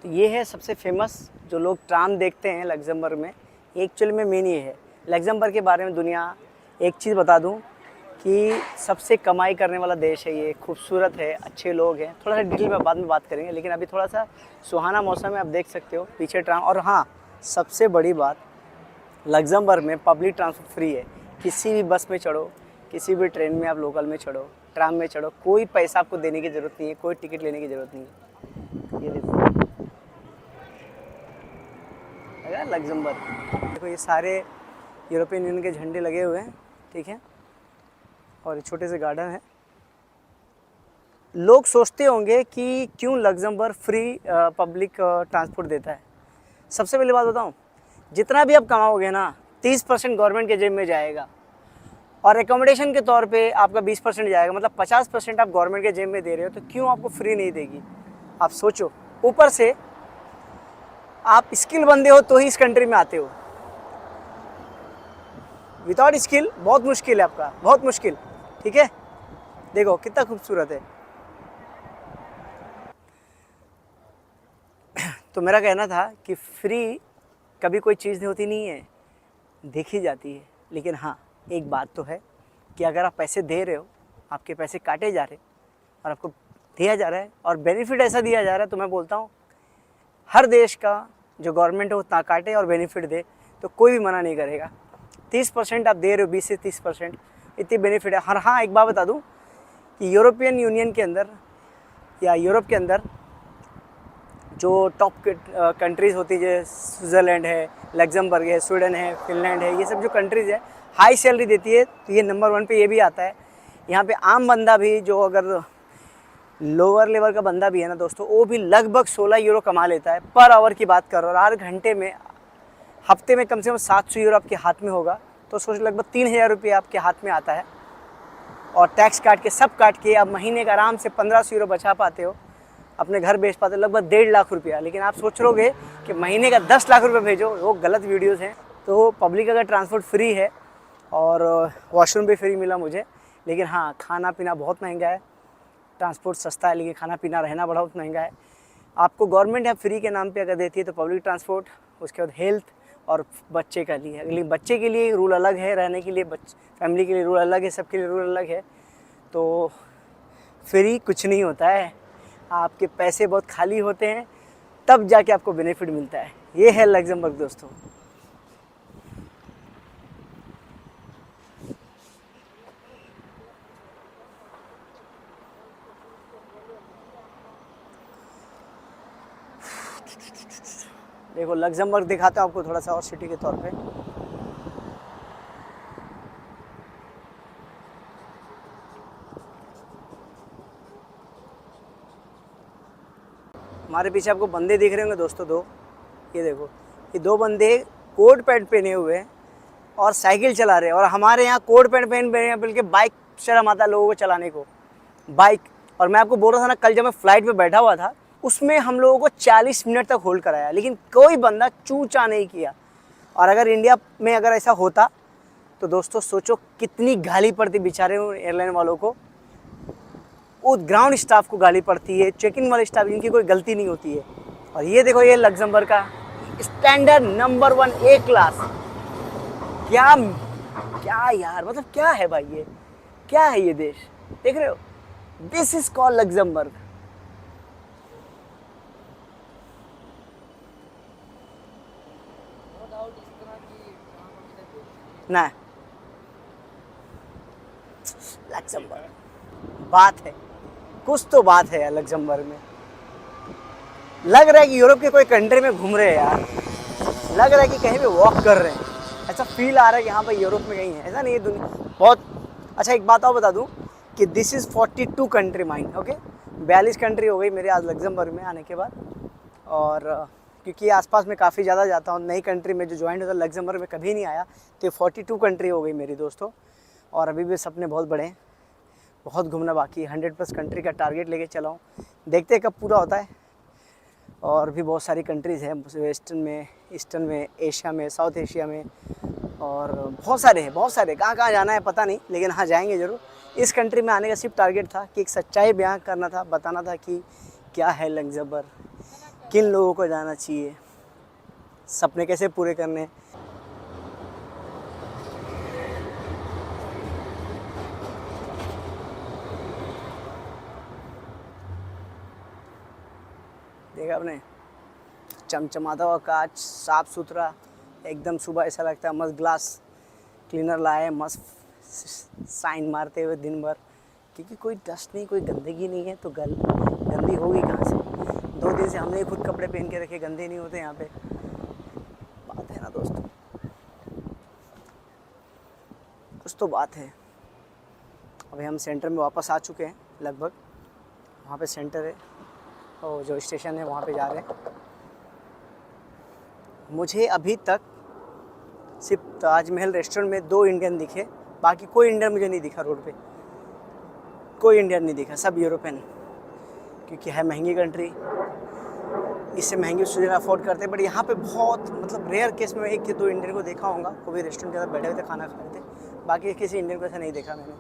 तो ये है सबसे फेमस जो लोग ट्राम देखते हैं लग्जमबर्ग में। एक्चुअली में मेन ये है लग्जमबर्ग के बारे में। दुनिया एक चीज़ बता दूं कि सबसे कमाई करने वाला देश है ये, खूबसूरत है, अच्छे लोग हैं। थोड़ा सा डिटेल में बाद में बात करेंगे, लेकिन अभी थोड़ा सा सुहाना मौसम है, आप देख सकते हो पीछे ट्राम। और हाँ, सबसे बड़ी बात, लग्जमबर्ग में पब्लिक ट्रांसपोर्ट फ्री है। किसी भी बस में चढ़ो, किसी भी ट्रेन में आप लोकल में चढ़ो, ट्राम में चढ़ो, कोई पैसा आपको देने की ज़रूरत नहीं है, कोई टिकट लेने की ज़रूरत नहीं है। ये देखो लग्जमबर्ग, देखो ये सारे यूरोपियन यूनियन के झंडे लगे हुए हैं, ठीक है। और ये छोटे से गार्डन है। लोग सोचते होंगे कि क्यों लग्जमबर्ग फ्री पब्लिक ट्रांसपोर्ट देता है। सबसे पहले बात बताऊं, जितना भी आप कमाओगे ना 30% गवर्नमेंट के जेब में जाएगा, और एकोमोडेशन के तौर पे आपका 20% जाएगा। मतलब 50% आप गवर्नमेंट के जेब में दे रहे हो, तो क्यों आपको फ्री नहीं देगी? आप सोचो। ऊपर से आप स्किल बंदे हो तो ही इस कंट्री में आते हो। विदाउट स्किल बहुत मुश्किल है आपका, बहुत मुश्किल, ठीक है। देखो कितना खूबसूरत है। तो मेरा कहना था कि फ्री कभी कोई चीज़ होती नहीं है, देखी जाती है। लेकिन हाँ, एक बात तो है कि अगर आप पैसे दे रहे हो, आपके पैसे काटे जा रहे और आपको दिया जा रहा है और बेनिफिट ऐसा दिया जा रहा है, तो मैं बोलता हूँ हर देश का जो गवर्नमेंट है उतना काटे और बेनिफिट दे, तो कोई भी मना नहीं करेगा। 30% आप दे रहे हो, 20 से 30%, इतनी बेनिफिट है। हाँ, एक बात बता दूँ कि यूरोपियन यूनियन के अंदर या यूरोप के अंदर जो टॉप कंट्रीज़ होती है, स्विट्ज़रलैंड है, लग्जमबर्ग है, स्वीडन है, फिनलैंड है, ये सब जो कंट्रीज़ है हाई सैलरी देती है, तो ये नंबर 1 पे ये भी आता है। यहाँ पे आम बंदा भी, जो अगर लोअर लेवल का बंदा भी है ना दोस्तों, वो भी लगभग 16 यूरो कमा लेता है पर आवर की बात कर रहा हूँ। और 8 घंटे में, हफ्ते में कम से कम 700 यूरो आपके हाथ में होगा, तो सोच लगभग 3000 रुपये आपके हाथ में आता है। और टैक्स काट के, सब काट के आप महीने का आराम से 1500 यूरो बचा पाते हो, अपने घर भेज पाते हो, लगभग 1.5 लाख रुपया। लेकिन आप सोच रहोगे कि महीने का 10 लाख रुपये भेजो, वो गलत वीडियोज़ हैं। तो पब्लिक अगर ट्रांसपोर्ट फ्री है और वॉशरूम भी फ्री मिला मुझे, लेकिन हाँ, खाना पीना बहुत महंगा है। ट्रांसपोर्ट सस्ता है, लेकिन खाना पीना रहना बहुत महंगा है। आपको गवर्नमेंट या फ्री के नाम पे अगर देती है तो पब्लिक ट्रांसपोर्ट, उसके बाद हेल्थ और बच्चे का लिए, लेकिन बच्चे के लिए रूल अलग है, रहने के लिए फैमिली के लिए रूल अलग है, सबके लिए रूल अलग है। तो फ्री कुछ नहीं होता है, आपके पैसे बहुत खाली होते हैं, तब जाके आपको बेनिफिट मिलता है। ये है लग्जमबर्ग दोस्तों। देखो लग्जमबर्ग दिखाता हूँ आपको थोड़ा सा और सिटी के तौर पे। हमारे पीछे आपको बंदे दिख रहे होंगे दोस्तों, दो, ये देखो, ये दो बंदे कोट पैंट पहने हुए हैं और साइकिल चला रहे हैं। और हमारे यहाँ कोट पैंट पहने हैं, बल्कि बाइक शर्म आता है लोगों को चलाने को, बाइक। और मैं आपको बोल रहा था ना, कल जब मैं फ़्लाइट पे बैठा हुआ था, उसमें हम लोगों को 40 मिनट तक होल्ड कराया, लेकिन कोई बंदा चू चा नहीं किया। और अगर इंडिया में अगर ऐसा होता तो दोस्तों सोचो कितनी गाली पड़ती बेचारे एयरलाइन वालों को, वो ग्राउंड स्टाफ को गाली पड़ती है, चेकिंग वाले स्टाफ, इनकी कोई गलती नहीं होती है। और ये देखो, ये लग्जमबर्ग का स्टैंडर्ड नंबर 1 A क्लास। क्या क्या यार, मतलब क्या है भाई, ये क्या है ये देश, देख रहे हो? This is called Luxembourg. ना लग्जमबर्ग बात है, कुछ तो बात है यार लग्जमबर्ग में। लग रहा है कि यूरोप के कोई कंट्री में घूम रहे हैं यार, लग रहा है कि कहीं पे वॉक कर रहे हैं, ऐसा फील आ रहा है कि हाँ भाई यूरोप में कहीं है। ऐसा नहीं है, दुनिया बहुत अच्छा। एक बात और बता दूं कि this is 42 country mine, okay. 42 country हो गई मेरे आज लग्जमबर्ग में आने के बाद। और क्योंकि आसपास में काफ़ी ज़्यादा जाता हूँ, नई कंट्री में जो ज्वाइन होता है, लग्जमबर्ग में कभी नहीं आया, तो 42 कंट्री हो गई मेरी दोस्तों। और अभी भी सपने बहुत बड़े हैं, बहुत घूमना बाकी है। 100+ कंट्री का टारगेट लेके चला हूँ, देखते हैं कब पूरा होता है। और भी बहुत सारी कंट्रीज़ हैं, वेस्टर्न में, ईस्टर्न में, एशिया में, साउथ एशिया में, और बहुत सारे हैं, बहुत सारे। कहाँ कहाँ जाना है पता नहीं, लेकिन हाँ जाएंगे ज़रूर। इस कंट्री में आने का सिर्फ टारगेट था कि एक सच्चाई बयां करना था, बताना था कि क्या है लग्जमबर्ग, किन लोगों को जाना चाहिए, सपने कैसे पूरे करने। देखा आपने, चमचमाता हुआ कांच, साफ सुथरा एकदम। सुबह ऐसा लगता है मस्त ग्लास क्लीनर लाए, मस्त साइन मारते हुए दिन भर, क्योंकि कोई डस्ट नहीं, कोई गंदगी नहीं है, तो गंदी होगी कहाँ से। 2 दिन से हमने खुद कपड़े पहन के रखे, गंदे नहीं होते यहाँ पे। बात है ना दोस्तों, कुछ तो बात है। अभी हम सेंटर में वापस आ चुके हैं लगभग। वहाँ पे सेंटर है और जो स्टेशन है वहाँ पे जा रहे हैं। मुझे अभी तक सिर्फ ताजमहल रेस्टोरेंट में 2 इंडियन दिखे, बाकी कोई इंडियन मुझे नहीं दिखा रोड पे, कोई इंडियन नहीं दिखा, सब यूरोपियन। क्योंकि है महंगी कंट्री, इससे महंगी चीज़ें अफोर्ड करते हैं। बट यहाँ पे बहुत मतलब रेयर केस में 1 या 2 इंडियन को देखा होगा, वो भी रेस्टोरेंट के अंदर बैठे हुए थे, खाना खा रहे थे। बाकी किसी इंडियन को ऐसा नहीं देखा मैंने।